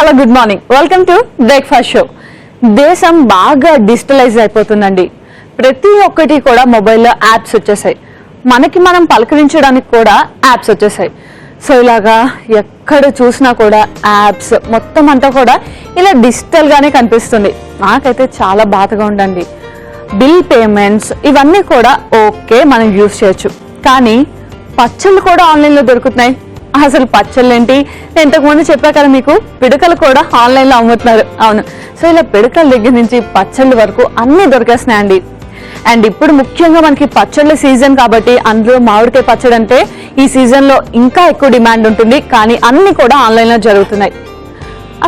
చాలా good morning. Welcome to breakfast show. దేశం బాగా డిజిటలైజ్ అయిపోతుందండి. ప్రతి ఒక్కటి కూడా మొబైల్లో యాప్స్ వచ్చేసాయి. మనకి మనం పలకరించడానికి కూడా యాప్స్ వచ్చేసాయి. సో ఇలాగా ఎక్కడ చూసినా కూడా యాప్స్ మొత్తం అంతా కూడా ఇలా డిజిటల్ గానే కనిపిస్తుంది. నాకైతే చాలా బాధగా ఉండండి. బిల్ పేమెంట్స్ ఇవన్నీ కూడా ఓకే మనం యూజ్ చేయొచ్చు, కానీ పచ్చళ్ళు కూడా ఆన్లైన్లో దొరుకుతున్నాయి. అసలు పచ్చళ్ళు ఏంటి, నేను ఇంతకుముందు చెప్పా కదా మీకు, పిడకలు కూడా ఆన్లైన్లో అమ్ముతున్నారు. అవును, సో ఇలా పిడకల దగ్గర నుంచి పచ్చళ్ళు వరకు అన్నీ దొరికేస్తున్నాయండి. అండ్ ఇప్పుడు ముఖ్యంగా మనకి పచ్చళ్ళ సీజన్ కాబట్టి అందులో మామిడికాయ పచ్చడి అంటే ఈ సీజన్లో ఇంకా ఎక్కువ డిమాండ్ ఉంటుంది, కానీ అన్నీ కూడా ఆన్లైన్లో జరుగుతున్నాయి.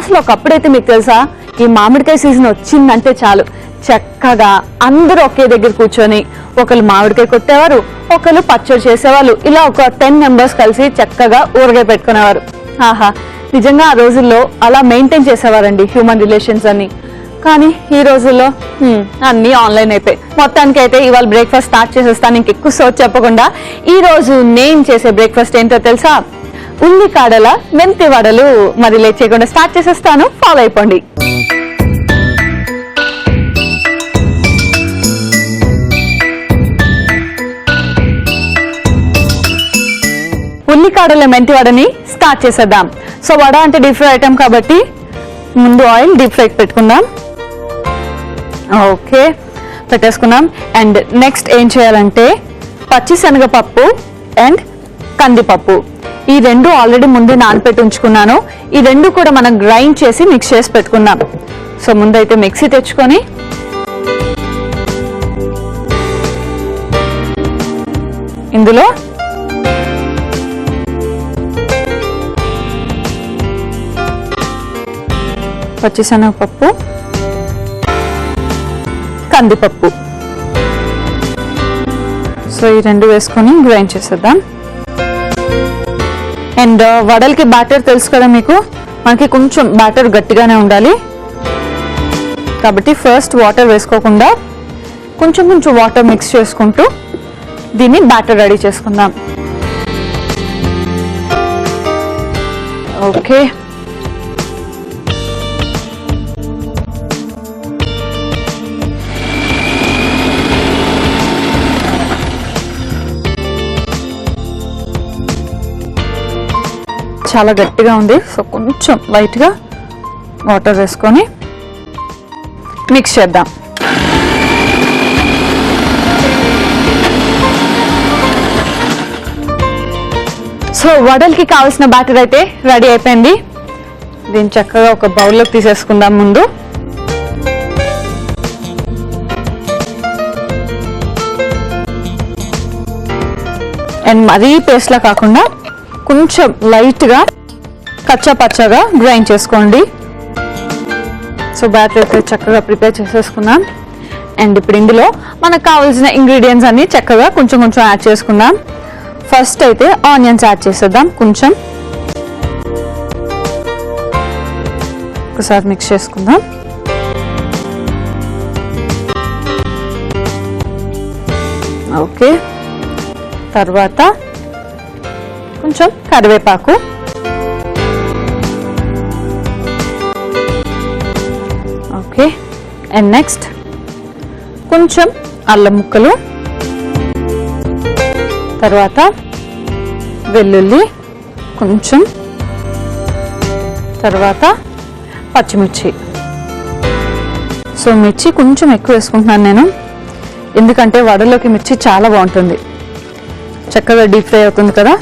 అసలు ఒకప్పుడైతే మీకు తెలుసా, ఈ మామిడికాయ సీజన్ వచ్చిందంటే చాలు చక్కగా అందరూ ఒకే దగ్గర కూర్చొని ఒకరు మామిడికాయ కొట్టేవారు, ఒకరు పచ్చడి చేసేవాళ్ళు. ఇలా ఒక 10 members కలిసి చక్కగా ఊరగాయ పెట్టుకునేవారు. ఆహా, నిజంగా ఆ రోజుల్లో అలా మెయింటైన్ చేసేవారండి హ్యూమన్ రిలేషన్స్ అన్ని. కానీ ఈ రోజుల్లో అన్నీ ఆన్లైన్ అయిపోయి. మొత్తానికి అయితే ఇవాళ బ్రేక్ఫాస్ట్ స్టార్ట్ చేసేస్తాను. ఇంకెక్కువ సోచ్ చెప్పకుండా ఈ రోజు నేను చేసే బ్రేక్ఫాస్ట్ ఏంటో తెలుసా? ఉల్లికాడల మెంతి వడలు. మరి లేట్ చేయకుండా స్టార్ట్ చేసేస్తాను, ఫాలో అయిపోండి. ఉల్లికాడల మెంతి వడని స్టార్ట్ చేసేద్దాం. సో వడ అంటే డీప్ ఫ్రై ఐటమ్ కాబట్టి ముందు ఆయిల్ డీప్ ఫ్రై పెట్టుకుందాం. ఓకే, పెట్టేసుకున్నాం. అండ్ నెక్స్ట్ ఏం చేయాలంటే పచ్చిశనగపప్పు అండ్ కందిపప్పు ఈ రెండు ఆల్రెడీ ముందే నానపెట్టి ఉంచుకున్నాను. ఈ రెండు కూడా మనం గ్రైండ్ చేసి మిక్స్ చేసి పెట్టుకుందాం. సో ముందైతే మిక్సీ తెచ్చుకొని ఇందులో పచ్చిశనగపప్పు, కందిపప్పు, సో ఈ రెండు వేసుకొని గ్రైండ్ చేసేద్దాం. అండ్ వడలకి బ్యాటర్ తెలుసు కదా మీకు, మనకి కొంచెం బ్యాటర్ గట్టిగానే ఉండాలి కాబట్టి ఫస్ట్ వాటర్ వేసుకోకుండా కొంచెం కొంచెం వాటర్ మిక్స్ చేసుకుంటూ దీన్ని బ్యాటర్ రెడీ చేసుకుందాం. ఓకే, చాలా గట్టిగా ఉంది. సో కొంచెం లైట్గా వాటర్ వేసుకొని మిక్స్ చేద్దాం. సో వడలకి కావాల్సిన బ్యాటర్ అయితే రెడీ అయిపోయింది. దీన్ని చక్కగా ఒక బౌల్లోకి తీసేసుకుందాం ముందు. అండ్ మరీ పేస్ట్లా కాకుండా కొంచెం లైట్గా కచ్చా పచ్చగా గ్రైండ్ చేసుకోండి. సో బ్యాటర్ అయితే చక్కగా ప్రిపేర్ చేసేసుకుందాం. అండ్ ఇప్పుడు ఇందులో మనకు కావాల్సిన ఇంగ్రీడియంట్స్ అన్ని చక్కగా కొంచెం కొంచెం యాడ్ చేసుకుందాం. ఫస్ట్ అయితే ఆనియన్స్ యాడ్ చేసేద్దాం. కొంచెం ఒకసారి మిక్స్ చేసుకుందాం. ఓకే, తర్వాత కొంచెం కరివేపాకు, ఓకే. అండ్ నెక్స్ట్ కొంచెం అల్లం ముక్కలు, తర్వాత వెల్లుల్లి కొంచెం, తర్వాత పచ్చిమిర్చి. సో మిర్చి కొంచెం ఎక్కువ వేసుకుంటున్నాను నేను, ఎందుకంటే వడలోకి మిర్చి చాలా బాగుంటుంది. చక్కగా డీప్ ఫ్రై అవుతుంది కదా,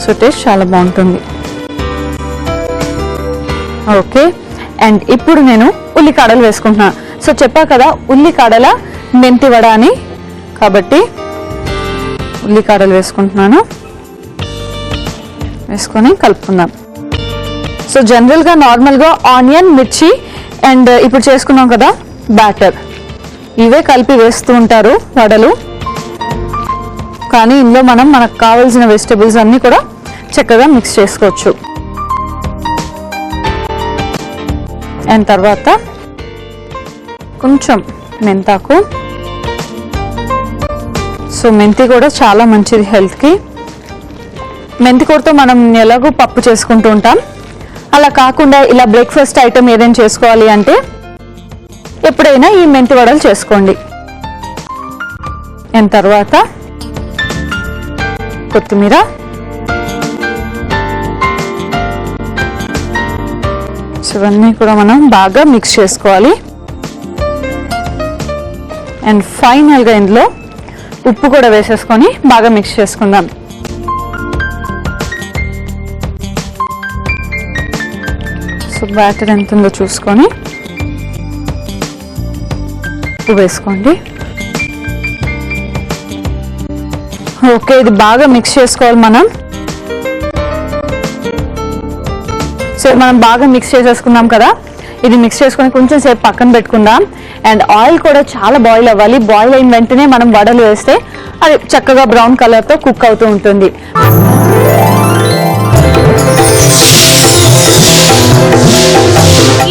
సో టేస్ట్ చాలా బాగుంటుంది. ఓకే, అండ్ ఇప్పుడు నేను ఉల్లికాడలు వేసుకుంటున్నాను. సో చెప్పా కదా ఉల్లికాడల మెంతి వడ అని, కాబట్టి ఉల్లికాడలు వేసుకుంటున్నాను. వేసుకొని కలుపుకుందాం. సో జనరల్గా నార్మల్గా ఆనియన్, మిర్చి అండ్ ఇప్పుడు చేసుకున్నాం కదా బ్యాటర్, ఇవే కలిపి వేస్తూ ఉంటారు వడలు. కానీ ఇందులో మనం మనకు కావాల్సిన వెజిటబుల్స్ అన్నీ కూడా చక్కగా మిక్స్ చేసుకోవచ్చు. అండ్ తర్వాత కొంచెం మెంతాకు. సో మెంతి కూడా చాలా మంచిది హెల్త్కి. మెంతి కూరతో మనం ఎలాగో పప్పు చేసుకుంటూ ఉంటాం, అలా కాకుండా ఇలా బ్రేక్ఫాస్ట్ ఐటమ్ ఏదైనా చేసుకోవాలి అంటే ఎప్పుడైనా ఈ మెంతి వడలు చేసుకోండి. అండ్ తర్వాత కొత్తిమీర, ఇవన్నీ కూడా మనం బాగా మిక్స్ చేసుకోవాలి. అండ్ ఫైనల్గా ఇందులో ఉప్పు కూడా వేసేసుకొని బాగా మిక్స్ చేసుకుందాం. సో బ్యాటర్ ఎంత ఉందో చూసుకొని ఉప్పు వేసుకోండి. ఓకే, ఇది బాగా మిక్స్ చేసుకోవాలి మనం. సో మనం బాగా మిక్స్ చేసేసుకున్నాం కదా, ఇది మిక్స్ చేసుకొని కొంచెం సేపు పక్కన పెట్టుకుందాం. అండ్ ఆయిల్ కూడా చాలా బాయిల్ అవ్వాలి. బాయిల్ అయిన వెంటనే మనం వడలు వేస్తే అది చక్కగా బ్రౌన్ కలర్తో కుక్ అవుతూ ఉంటుంది.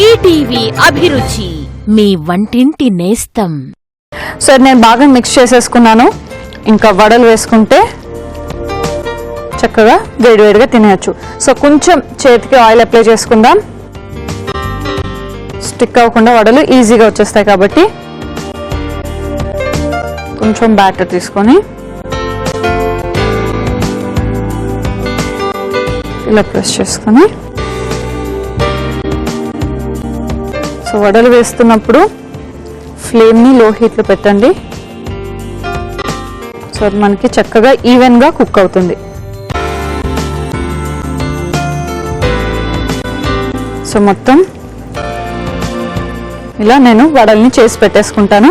ఈటీవీ అభిరుచి, మీ వంటింటి నేస్తం. సో నేను బాగా మిక్స్ చేసేసుకున్నాను. ఇంకా వడలు వేసుకుంటే చక్కగా వేడివేడిగా తినేయచ్చు. సో కొంచెం చేతికి ఆయిల్ అప్లై చేసుకుందాం. స్టిక్ అవ్వకుండా వడలు ఈజీగా వచ్చేస్తాయి కాబట్టి కొంచెం బ్యాటర్ తీసుకొని ఇలా ప్రెస్ చేసుకొని, సో వడలు వేస్తున్నప్పుడు ఫ్లేమ్ని లో హీట్లో పెట్టండి. సో మనకి చక్కగా ఈవెన్గా కుక్ అవుతుంది. సో మొత్తం ఇలా నేను వడల్ని చేసి పెట్టేసుకుంటాను.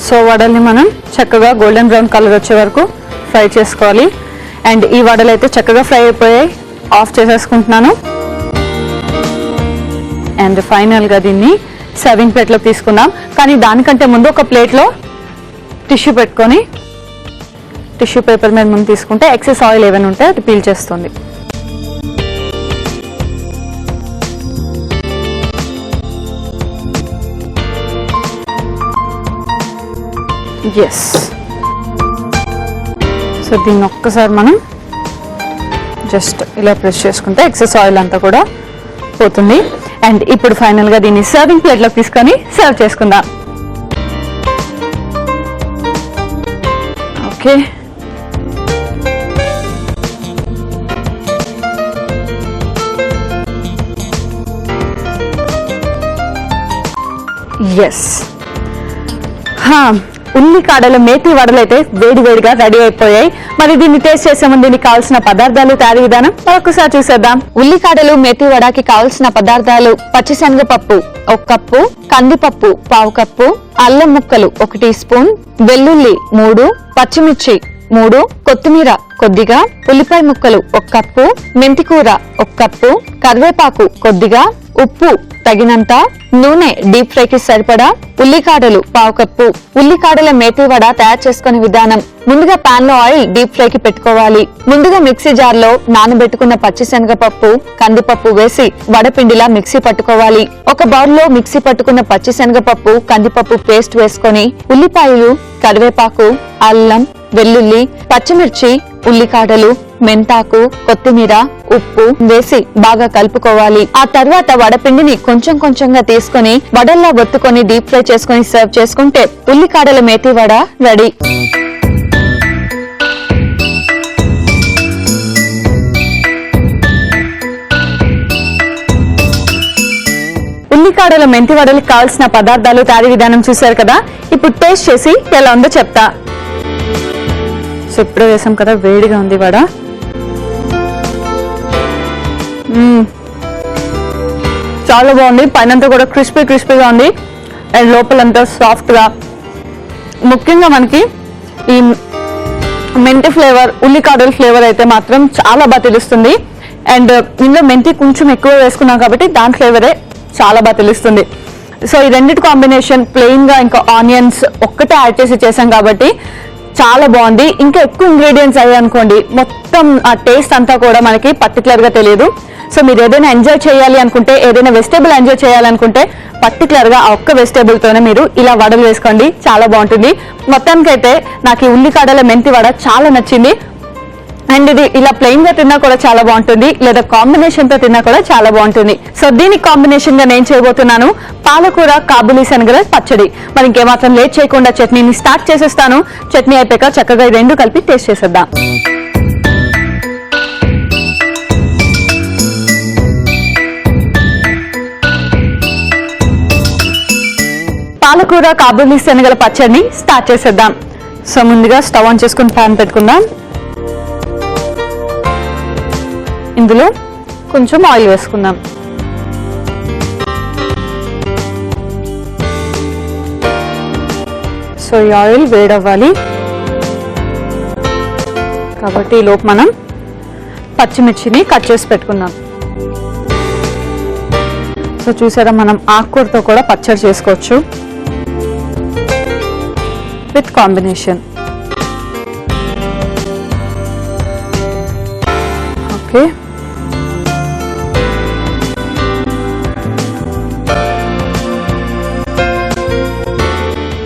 సో వడల్ని మనం చక్కగా గోల్డెన్ బ్రౌన్ కలర్ వచ్చే వరకు ఫ్రై చేసుకోవాలి. అండ్ ఈ వడలు అయితే చక్కగా ఫ్రై అయిపోయాయి, ఆఫ్ చేసేసుకుంటున్నాను. అండ్ ఫైనల్గా దీన్ని సర్వింగ్ ప్లేట్లో తీసుకుందాం. కానీ దానికంటే ముందు ఒక ప్లేట్లో టిష్యూ పెట్టుకొని టిష్యూ పేపర్ మీద ముందు తీసుకుంటే ఎక్సెస్ ఆయిల్ ఏమైనా ఉంటే అది పీల్ చేస్తుంది. ఎస్, సో దీన్ని ఒక్కసారి మనం జస్ట్ ఇలా ప్రెస్ చేసుకుంటే ఎక్సెస్ ఆయిల్ అంతా కూడా పోతుంది. అండ్ ఇప్పుడు ఫైనల్గా దీన్ని సర్వింగ్ ప్లేట్లోకి తీసుకొని సర్వ్ చేసుకుందాం. ఓకే, ఎస్, ఉల్లికాడల మేతి వడలు అయితే వేడివేడిగా రెడీ అయిపోయాయి. మరి దీన్ని టేస్ట్ చేసే ముందు దీనికి కావాల్సిన పదార్థాలు, తయారీ విధానం మరొకసారి చూసేద్దాం. ఉల్లికాడలు మేతి వడకి కావాల్సిన పదార్థాలు: పచ్చిశనగపప్పు 1 కప్పు, కందిపప్పు 1/2 కప్పు, అల్లం ముక్కలు 1 టీ స్పూన్, వెల్లుల్లి 3, పచ్చిమిర్చి 3, కొత్తిమీర కొద్దిగా, ఉల్లిపాయ ముక్కలు 1 కప్పు, మెంతికూర 1 కప్పు, కరివేపాకు కొద్దిగా, ఉప్పు తగినంత, నూనె డీప్ ఫ్రైకి సరిపడా, ఉల్లికాడలు 1/2 కప్పు. ఉల్లికాడల మేతి వడ తయారు చేసుకునే విధానం: ముందుగా పాన్ లో ఆయిల్ డీప్ ఫ్రై కి పెట్టుకోవాలి. ముందుగా మిక్సీ జార్ లో నానబెట్టుకున్న పచ్చిశనగపప్పు, కందిపప్పు వేసి వడపిండిలా మిక్సీ పట్టుకోవాలి. ఒక బౌల్ లో మిక్సీ పట్టుకున్న పచ్చిశనగపప్పు, కందిపప్పు పేస్ట్ వేసుకొని ఉల్లిపాయలు, కరివేపాకు, అల్లం, వెల్లుల్లి, పచ్చిమిర్చి, ఉల్లికాడలు, మెంతాకు, కొత్తిమీర, ఉప్పు వేసి బాగా కలుపుకోవాలి. ఆ తర్వాత వడపిండిని కొంచెం కొంచెంగా తీసుకుని వడల్లా ఒత్తుకొని డీప్ ఫ్రై చేసుకుని సర్వ్ చేసుకుంటే ఉల్లికాడల మేతి వడ రెడీ. ఉల్లికాడల మెంతి వడలకు కావాల్సిన పదార్థాలు, తయారీ విధానం చూశారు కదా. ఇప్పుడు టేస్ట్ చేసి ఎలా ఉందో చెప్తా. సో ఇప్పుడే వేసాం కదా, వేడిగా ఉంది వడ. చాలా బాగుంది. పైనంతా కూడా క్రిస్పీగా ఉంది అండ్ లోపలంతా సాఫ్ట్గా. ముఖ్యంగా మనకి ఈ మెంతి ఫ్లేవర్, ఉల్లికాడల ఫ్లేవర్ అయితే మాత్రం చాలా బాగా తెలుస్తుంది. అండ్ ఇందులో మెంతి కొంచెం ఎక్కువ వేసుకున్నాం కాబట్టి దాని ఫ్లేవరే చాలా బాగా తెలుస్తుంది. సో ఈ రెండింటి కాంబినేషన్ ప్లెయిన్ గా ఇంకా ఆనియన్స్ ఒక్కటే యాడ్ చేసి చేసాం కాబట్టి చాలా బాగుంది. ఇంకా ఎక్కువ ఇంగ్రీడియంట్స్ అయ్యాయి అనుకోండి, మొత్తం ఆ టేస్ట్ అంతా కూడా మనకి పర్టికులర్ గా తెలియదు. సో మీరు ఏదైనా ఎంజాయ్ చేయాలి అనుకుంటే, ఏదైనా వెజిటేబుల్ ఎంజాయ్ చేయాలనుకుంటే పర్టికులర్ గా ఆ ఒక్క వెజిటేబుల్ తోనే మీరు ఇలా వడలు వేసుకోండి, చాలా బాగుంటుంది. మొత్తానికైతే నాకు ఈ ఉల్లికాడల మెంతి వడ చాలా నచ్చింది. అండ్ ఇది ఇలా ప్లెయిన్ గా తిన్నా కూడా చాలా బాగుంటుంది, లేదా కాంబినేషన్ తో తిన్నా కూడా చాలా బాగుంటుంది. సో దీనికి కాంబినేషన్ గా నేను చేయబోతున్నాను పాలకూర కాబూలీ శనగల పచ్చడి. మరి ఇంకేమాత్రం లేట్ చేయకుండా చట్నీని స్టార్ట్ చేసేస్తాను. చట్నీ అయిపోయాక చక్కగా ఈ రెండు కలిపి టేస్ట్ చేసేద్దాం. పాలకూర కాబూలీ శనగల పచ్చడిని స్టార్ట్ చేసేద్దాం. సో ముందుగా స్టవ్ ఆన్ చేసుకుని ప్యాన్ పెట్టుకుందాం. ఇందులో కొంచెం ఆయిల్ వేసుకుందాం. సో ఈ ఆయిల్ వేడవ్వాలి కాబట్టి ఈ లోపు మనం పచ్చిమిర్చిని కట్ చేసి పెట్టుకుందాం. సో చూసారా, మనం ఆకుకూరతో కూడా పచ్చడి చేసుకోవచ్చు విత్ కాంబినేషన్. ఓకే,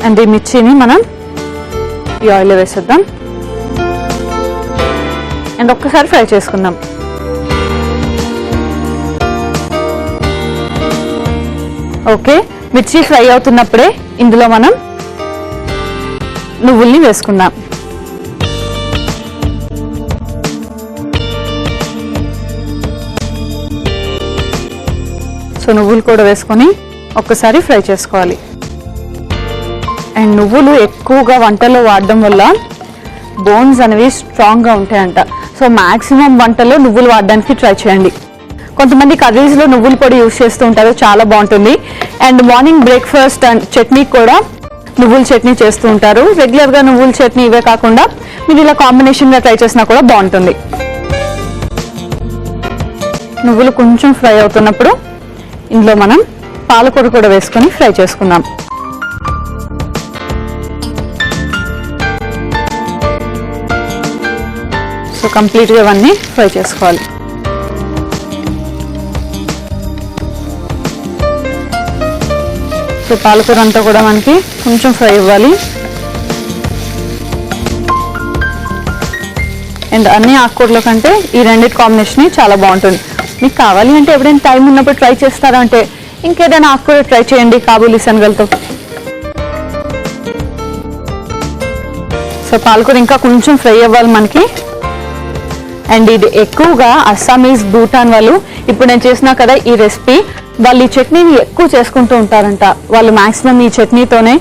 అండ్ ఈ మిర్చిని మనం ఈ ఆయిల్ వేసేద్దాం అండ్ ఒక్కసారి ఫ్రై చేసుకుందాం. ఓకే, మిర్చి ఫ్రై అవుతున్నప్పుడే ఇందులో మనం నువ్వుల్ని వేసుకుందాం. సో నువ్వులు కూడా వేసుకొని ఒక్కసారి ఫ్రై చేసుకోవాలి. అండ్ నువ్వులు ఎక్కువగా వంటల్లో వాడడం వల్ల బోన్స్ అనేవి స్ట్రాంగ్గా ఉంటాయంట. సో మ్యాక్సిమం వంటల్లో నువ్వులు వాడడానికి ట్రై చేయండి. కొంతమంది కర్రీస్లో నువ్వుల పొడి యూస్ చేస్తూ ఉంటారు, చాలా బాగుంటుంది. And morning breakfast and chutney కూడా నువ్వుల చట్నీ చేస్తూ ఉంటారు. రెగ్యులర్గా నువ్వుల చట్నీ ఇవే కాకుండా మీరు ఇలా కాంబినేషన్గా ట్రై చేసినా కూడా బాగుంటుంది. నువ్వులు కొంచెం ఫ్రై అవుతున్నప్పుడు ఇందులో మనం పాలకూర కూడా వేసుకొని ఫ్రై చేసుకుందాం. సో కంప్లీట్గా ఇవన్నీ ఫ్రై చేసుకోవాలి. సో పాలకూర అంతా కూడా మనకి కొంచెం ఫ్రై ఇవ్వాలి. అండ్ అన్ని ఆకుకూరల కంటే ఈ రెండింటి కాంబినేషన్ చాలా బాగుంటుంది. మీకు కావాలి అంటే ఎప్పుడైనా టైం ఉన్నప్పుడు ట్రై చేస్తారా అంటే ఇంకేదైనా ఆకుకూర ట్రై చేయండి కాబూలీ శనగలతో. సో పాలకూర ఇంకా కొంచెం ఫ్రై అవ్వాలి మనకి. అండ్ ఇది ఎక్కువగా అస్సామీస్, భూటాన్ వాళ్ళు, ఇప్పుడు నేను చేసినా కదా ఈ రెసిపీ, వాళ్ళు ఈ చట్నీని ఎక్కువ చేసుకుంటూ ఉంటారంట. వాళ్ళు మాక్సిమం ఈ చట్నీతోనే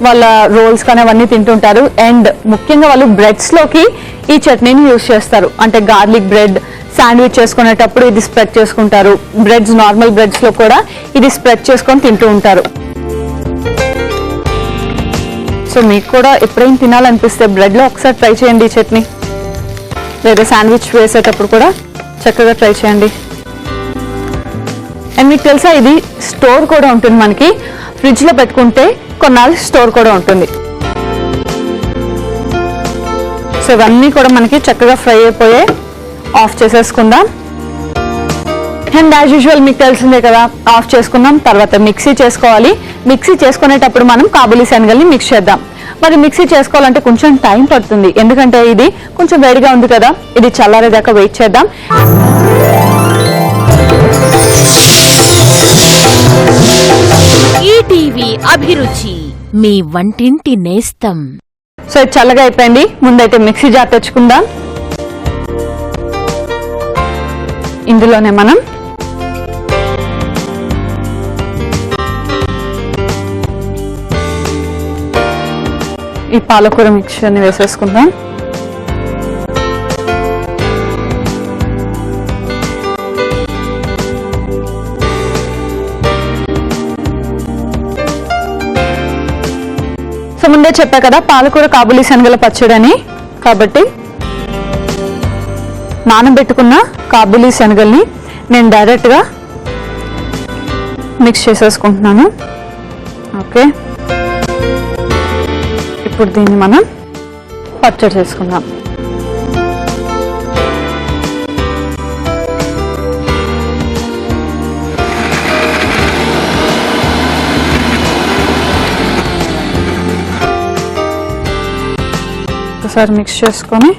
వాళ్ళ రోల్స్ కానీ అవన్నీ తింటుంటారు. అండ్ ముఖ్యంగా వాళ్ళు బ్రెడ్స్లోకి ఈ చట్నీని యూజ్ చేస్తారు. అంటే గార్లిక్ బ్రెడ్ శాండ్విచ్ చేసుకునేటప్పుడు ఇది స్ప్రెడ్ చేసుకుంటారు. బ్రెడ్స్, నార్మల్ బ్రెడ్స్లో కూడా ఇది స్ప్రెడ్ చేసుకొని తింటూ ఉంటారు. సో మీకు కూడా ఎప్పుడైనా తినాలనిపిస్తే బ్రెడ్లో ఒకసారి ట్రై చేయండి ఈ చట్నీ, లేదా శాండ్విచ్ వేసేటప్పుడు కూడా చక్కగా ట్రై చేయండి. అండ్ మీకు తెలుసా, ఇది స్టోర్ కూడా ఉంటుంది. మనకి ఫ్రిడ్జ్లో పెట్టుకుంటే కొన్నాళ్ళు స్టోర్ కూడా ఉంటుంది. సో ఇవన్నీ కూడా మనకి చక్కగా ఫ్రై అయిపోయే ఆఫ్ చేసేసుకుందాం. అండ్ యాజ్ యూజువల్ మీకు తెలిసిందే కదా, ఆఫ్ చేసుకుందాం. తర్వాత మిక్సీ చేసుకోవాలి. మిక్సీ చేసుకునేటప్పుడు మనం కాబూలీ శనగల్ని మిక్స్ చేద్దాం. మరి మిక్సీ చేసుకోవాలంటే కొంచెం టైం పడుతుంది, ఎందుకంటే ఇది కొంచెం వేడిగా ఉంది కదా. ఇది చల్లారేదాకా వెయిట్ చేద్దాం. ఈటీవీ అభిరుచి, మీ వంటింటి నేస్తం. సో ఇది చల్లగా అయిపోయింది. ముందైతే మిక్సీ జార్ తెచ్చుకుందాం. ఇందులోనే మనం ఈ పాలకూర మిక్చర్ని వేసేసుకుందాం. సో ముందే చెప్పా కదా పాలకూర కాబూలీ శనగల పచ్చడి అని, కాబట్టి నానబెట్టుకున్న కాబూలీ శనగల్ని నేను డైరెక్ట్గా మిక్స్ చేసేసుకుంటున్నాను. ఓకే, ఇప్పుడు దీన్ని మనం పచ్చడి చేసుకుందాం. ఒకసారి మిక్స్ చేసుకొని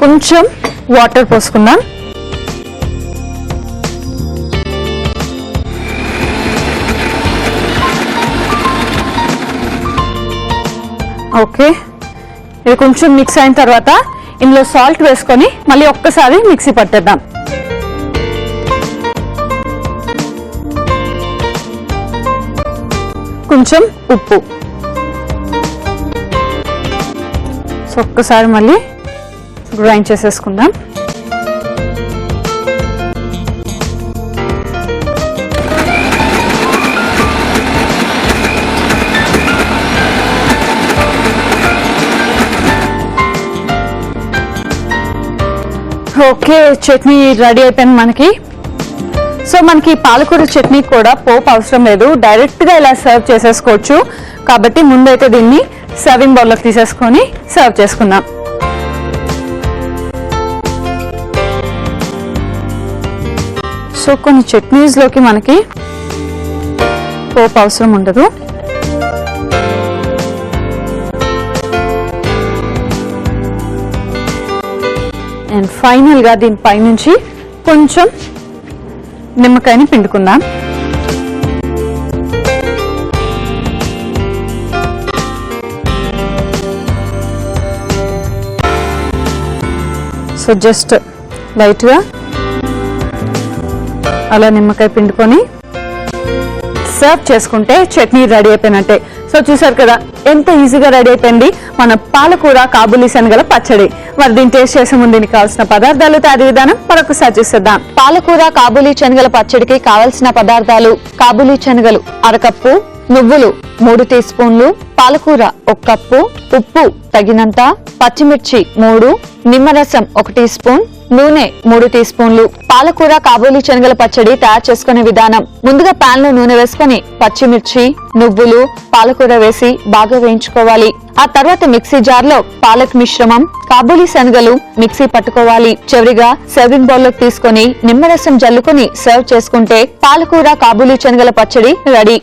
కొంచెం వాటర్ పోసుకుందాం. ఓకే, ఇది కొంచెం మిక్స్ అయిన తర్వాత ఇందులో సాల్ట్ వేసుకొని మళ్ళీ ఒక్కసారి మిక్సీ పట్టేద్దాం. కొంచెం ఉప్పు, సో ఒక్కసారి మళ్ళీ గ్రైండ్ చేసేసుకుందాం. ఓకే, చట్నీ రెడీ అయిపోయింది మనకి. సో మనకి పాలకూర చట్నీ కూడా పోపు అవసరం లేదు, డైరెక్ట్ గా ఇలా సర్వ్ చేసేసుకోవచ్చు. కాబట్టి ముందైతే దీన్ని సర్వింగ్ బౌల్లోకి తీసేసుకొని సర్వ్ చేసుకుందాం. సో కొన్ని చట్నీస్ లోకి మనకి పోపు అవసరం ఉండదు. అండ్ ఫైనల్ గా దీనిపై నుంచి కొంచెం నిమ్మకాయని పిండుకుందాం. సో జస్ట్ లైట్ గా అలా నిమ్మకాయ పిండుకొని సర్వ్ చేసుకుంటే చట్నీ రెడీ అయిపోయినట్టే. సో చూసారు కదా ఎంత ఈజీగా రెడీ అయిపోయింది మన పాలకూర కాబూలీ శనగల పచ్చడి. మరి దీన్ని టేస్ట్ చేసే ముందు దీనికి కావాల్సిన పదార్థాలు, తయారీ విధానం మరొకసారి చూసేద్దాం. పాలకూర కాబూలీ శనగల పచ్చడికి కావలసిన పదార్థాలు: కాబూలీ శనగలు 1/2 కప్పు, నువ్వులు 3 టీ స్పూన్లు, పాలకూర 1 కప్పు, ఉప్పు తగినంత, పచ్చిమిర్చి 3, నిమ్మరసం 1 టీ స్పూన్, నూనె 3 టీ స్పూన్లు. పాలకూర కాబూలీ శనగల పచ్చడి తయారు చేసుకునే విధానం: ముందుగా పాన్ లో నూనె వేసుకుని పచ్చిమిర్చి, నువ్వులు, పాలకూర వేసి బాగా వేయించుకోవాలి. ఆ తర్వాత మిక్సీ జార్ లో పాలక్ మిశ్రమం, కాబూలీ శనగలు మిక్సీ పట్టుకోవాలి. చివరిగా సర్వింగ్ బౌల్ లోకి తీసుకుని నిమ్మరసం జల్లుకుని సర్వ్ చేసుకుంటే పాలకూర కాబూలీ శనగల పచ్చడి రెడీ.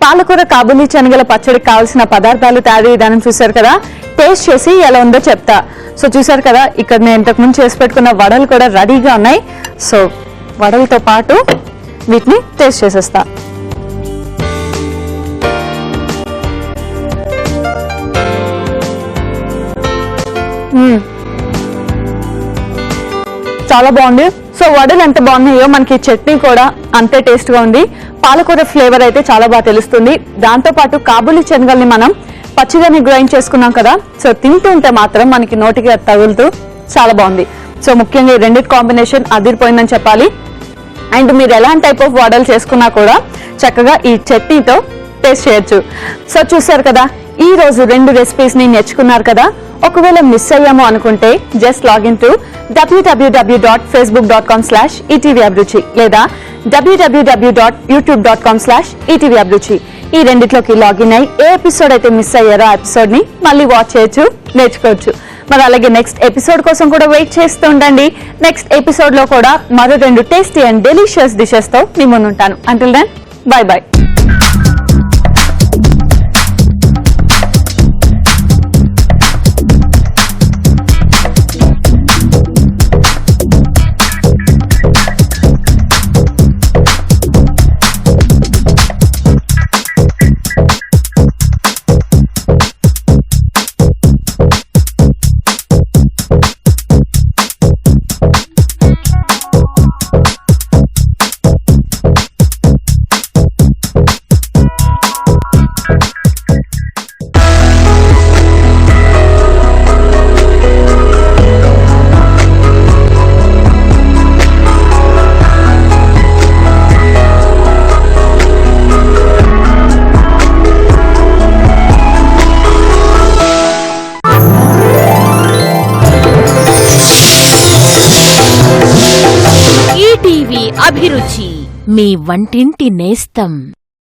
పాలకూర కాబూలీ శనగల పచ్చడికి కావాల్సిన పదార్థాలు, తయారీ విధానం చూసారు కదా. టేస్ట్ చేసి ఎలా ఉందో చెప్తా. సో చూసారు కదా, ఇక్కడ నేను ఇంతకు ముందు చేసి పెట్టుకున్న వడలు కూడా రెడీగా ఉన్నాయి. సో వడలతో పాటు వీటిని టేస్ట్ చేసేస్తా. చాలా బాగుంది. సో వడలు ఎంత బాగున్నాయో మనకి చట్నీ కూడా అంతే టేస్ట్ గా ఉంది. పాలకూర ఫ్లేవర్ అయితే చాలా బాగా తెలుస్తుంది. దాంతో పాటు కాబూలీ శనగల్ని మనం పచ్చిగానే గ్రైండ్ చేసుకున్నాం కదా. సో తింటూ ఉంటే మాత్రం మనకి నోటికి తగులుతూ చాలా బాగుంది. సో ముఖ్యంగా ఈ రెండింటి కాంబినేషన్ అదిరిపోయిందని చెప్పాలి. అండ్ మీరు ఎలాంటి టైప్ ఆఫ్ వడలు చేసుకున్నా కూడా చక్కగా ఈ చట్నీతో టేస్ట్ చేయొచ్చు. సో చూసారు కదా, ఈ రోజు 2 రెసిపీస్ ని నేర్చుకున్నారు కదా. ఒకవేళ మిస్ అయ్యాము అనుకుంటే జస్ట్ లాగిన్ టు www.facebook.com/etvabruchi లేదా www.youtube.com/etvabruchi. ఈ రెండిట్లోకి లాగిన్ అయ్యి ఏ ఎపిసోడ్ అయితే మిస్ అయ్యారో ఆ ఎపిసోడ్ ని మళ్ళీ వాచ్ చేయొచ్చు, నేర్చుకోవచ్చు. మరి అలాగే నెక్స్ట్ ఎపిసోడ్ కోసం కూడా వెయిట్ చేస్తూ ఉండండి. నెక్స్ట్ ఎపిసోడ్ లో కూడా మరో 2 టేస్టీ అండ్ డెలిషియస్ డిషెస్ తో మీ ముందు ఉంటాను. Until then, bye bye. ETV Abhiruchi, మీ వంటింటి నేస్తం.